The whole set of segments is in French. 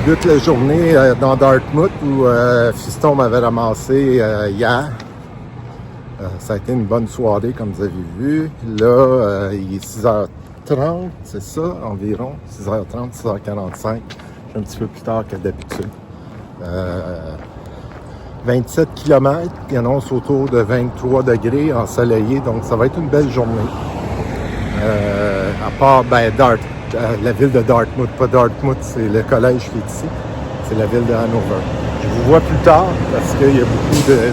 débute la journée dans Dartmouth où Fiston m'avait ramassé hier. Ça a été une bonne soirée comme vous avez vu. Là, il est 6h30, c'est ça environ, 6h30, 6h45. Je suis un petit peu plus tard que d'habitude. 27 km, il annonce autour de 23 degrés ensoleillé, donc ça va être une belle journée. À part, la ville de Dartmouth, pas Dartmouth, c'est le collège qui est ici. C'est la ville de Hanover. Je vous vois plus tard parce qu'il y a beaucoup de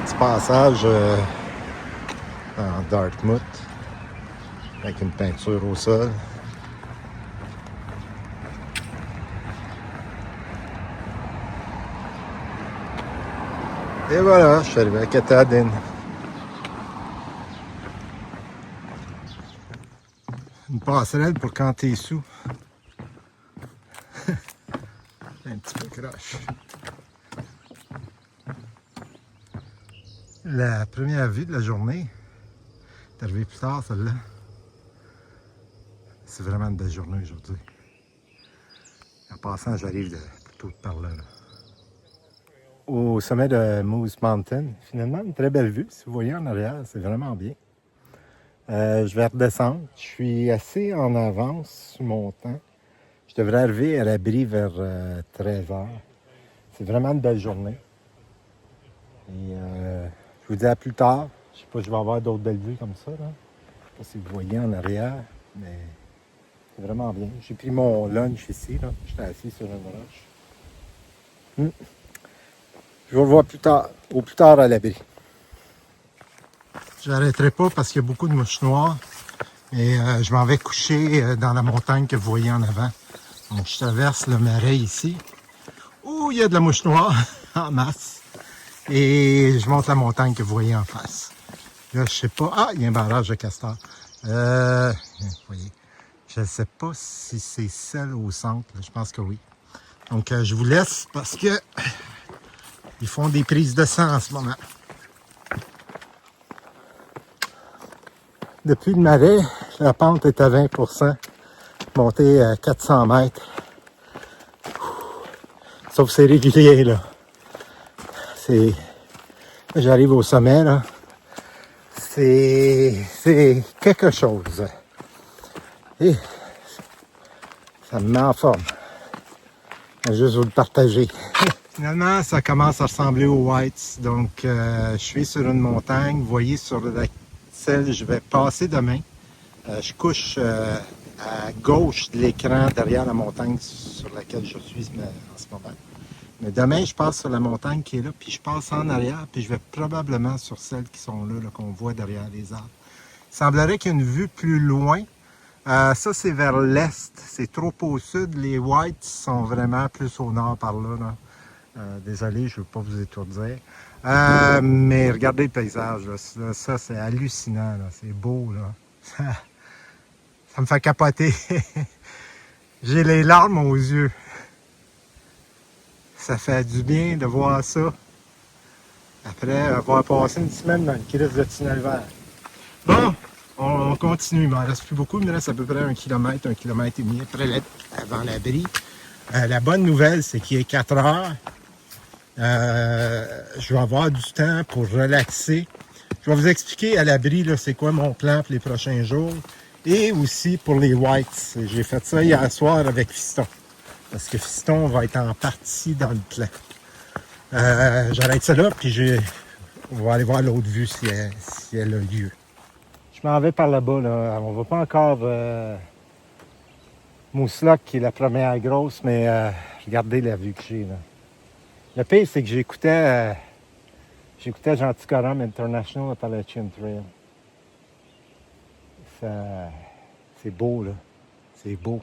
petit passage dans Dartmouth avec une peinture au sol. Et voilà, je suis arrivé à Katahdin. Une passerelle pour quand t'es sous. Un petit peu croche. La première vue de la journée, t'es arrivé plus tard celle-là. C'est vraiment une belle journée aujourd'hui. En passant, j'arrive plutôt de par là. Au sommet de Moose Mountain, finalement, une très belle vue. Si vous voyez en arrière, c'est vraiment bien. Je vais redescendre. Je suis assez en avance sur mon temps. Je devrais arriver à l'abri vers 13h. C'est vraiment une belle journée. Et je vous dis à plus tard. Je sais pas si je vais avoir d'autres belles vues comme ça. Là. Je sais pas si vous voyez en arrière, mais c'est vraiment bien. J'ai pris mon lunch ici. J'étais assis sur une roche. Je vous revois plus tard, au plus tard à l'abri. Je n'arrêterai pas parce qu'il y a beaucoup de mouches noires. Et je m'en vais coucher dans la montagne que vous voyez en avant. Donc je traverse le marais ici, où il y a de la mouche noire en masse. Et je monte la montagne que vous voyez en face. Là, je sais pas. Ah, il y a un barrage de castors. Vous voyez. Je ne sais pas si c'est celle au centre. Là. Je pense que oui. Donc je vous laisse parce que ils font des prises de sang en ce moment. Depuis le marais, la pente est à 20%, montée à 400 mètres. Sauf que c'est régulier, là. J'arrive au sommet, là. C'est quelque chose. Et ça me met en forme. Je vais juste vous le partager. Finalement, ça commence à ressembler aux Whites. Donc, je suis sur une montagne. Vous voyez sur laquelle je vais passer demain. Je couche à gauche de l'écran derrière la montagne sur laquelle je suis en ce moment. Mais demain, je passe sur la montagne qui est là, puis je passe en arrière, puis je vais probablement sur celles qui sont là, qu'on voit derrière les arbres. Il semblerait qu'il y ait une vue plus loin. Ça, c'est vers l'est. C'est trop au sud. Les Whites sont vraiment plus au nord par là. Désolé, je ne veux pas vous étourdir. Mais regardez le paysage. Là. Ça, c'est hallucinant. Là. C'est beau. Là. Ça me fait capoter. J'ai les larmes aux yeux. Ça fait du bien de voir ça. Après avoir passé une semaine dans le crise de tunnel vert. Bon, on continue. Il m'en reste plus beaucoup. Il me reste à peu près 1 km, 1 km et demi après avant l'abri. La bonne nouvelle, c'est qu'il est 4 heures. Je vais avoir du temps pour relaxer. Je vais vous expliquer à l'abri, c'est quoi mon plan pour les prochains jours. Et aussi pour les Whites. J'ai fait ça hier soir avec Fiston. Parce que Fiston va être en partie dans le plan. J'arrête ça là, puis on va aller voir l'autre vue si elle a lieu. Je m'en vais par là-bas. Là. On va pas encore Mouslock, qui est la première grosse, mais regardez la vue que j'ai. Là. Le pire, c'est que j'écoutais Genticorum International Appalachian Trail. C'est beau, là. C'est beau.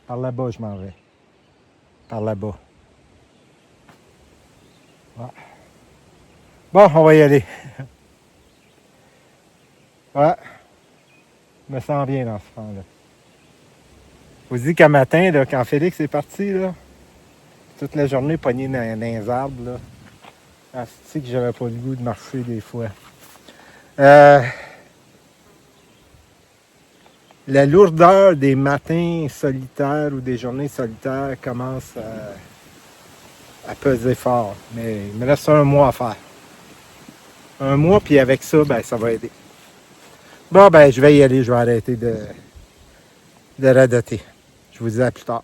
Par là-bas, je m'en vais. Par là-bas. Ouais. Bon, on va y aller. Ouais. Je me sens bien dans ce temps-là. Je vous dis qu'un matin, là, quand Félix est parti, là, toute la journée pogné dans les arbres, là, c'est que j'avais pas le goût de marcher des fois. La lourdeur des matins solitaires ou des journées solitaires commence à peser fort. Mais il me reste un mois à faire. Un mois, puis avec ça, ben, ça va aider. Bon, ben, je vais y aller. Je vais arrêter de radoter. Je vous dis à plus tard.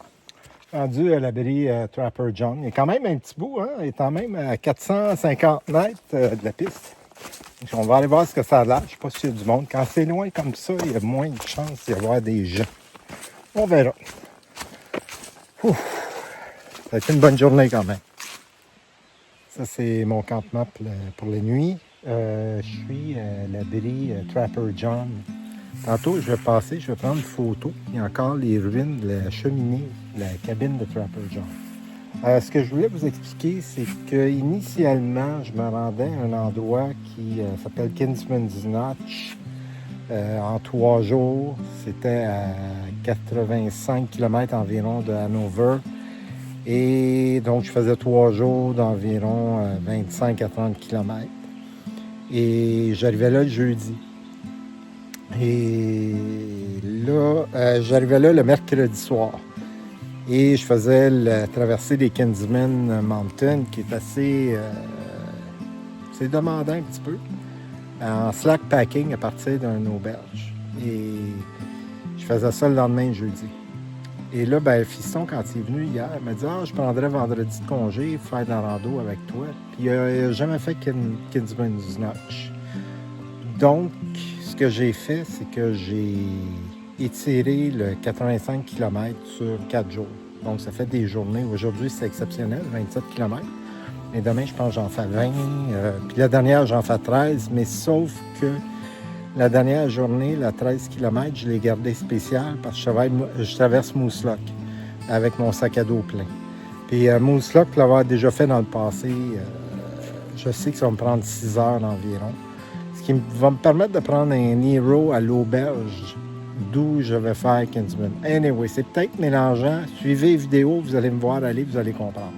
Rendu à l'abri Trapper John. Il est quand même un petit bout, hein? Il est quand même à 450 mètres de la piste. Donc, on va aller voir ce que ça a l'air. Je ne sais pas s'il y a du monde. Quand c'est loin comme ça, il y a moins de chances d'y avoir des gens. On verra. Ouf. Ça a été une bonne journée quand même. Ça, c'est mon campement pour la nuit. Je suis à l'abri Trapper John. Tantôt, je vais passer, je vais prendre une photo. Il y a encore les ruines de la cheminée, de la cabine de Trapper John. Ce que je voulais vous expliquer, c'est qu'initialement, je me rendais à un endroit qui s'appelle Kinsman's Notch en 3 jours. C'était à 85 km environ de Hanover. Et donc, je faisais 3 jours d'environ 25 à 30 km. Et j'arrivais là le jeudi. Et là, j'arrivais là le mercredi soir. Et je faisais la traversée des Kinsman Mountain, qui est assez demandant un petit peu, en slack packing à partir d'une auberge. Et je faisais ça le lendemain, jeudi. Et là, ben, le fiston, quand il est venu hier, il m'a dit « Ah, je prendrais vendredi de congé, faire de la rando avec toi. » Puis il n'a jamais fait Kinsman's Notch. Donc, ce que j'ai fait, c'est que j'ai étiré le 85 km sur 4 jours. Donc, ça fait des journées. Aujourd'hui, c'est exceptionnel, 27 km. Mais demain, je pense que j'en fais 20. Puis la dernière, j'en fais 13. Mais sauf que la dernière journée, la 13 km, je l'ai gardée spéciale parce que je traverse Moose Lock avec mon sac à dos plein. Puis Moose Lock, pour l'avoir déjà fait dans le passé, je sais que ça va me prendre 6 heures environ. Ce qui va me permettre de prendre un Hero à l'auberge d'où je vais faire Kinsman. Anyway, c'est peut-être mélangeant. Suivez les vidéos, vous allez me voir aller, vous allez comprendre.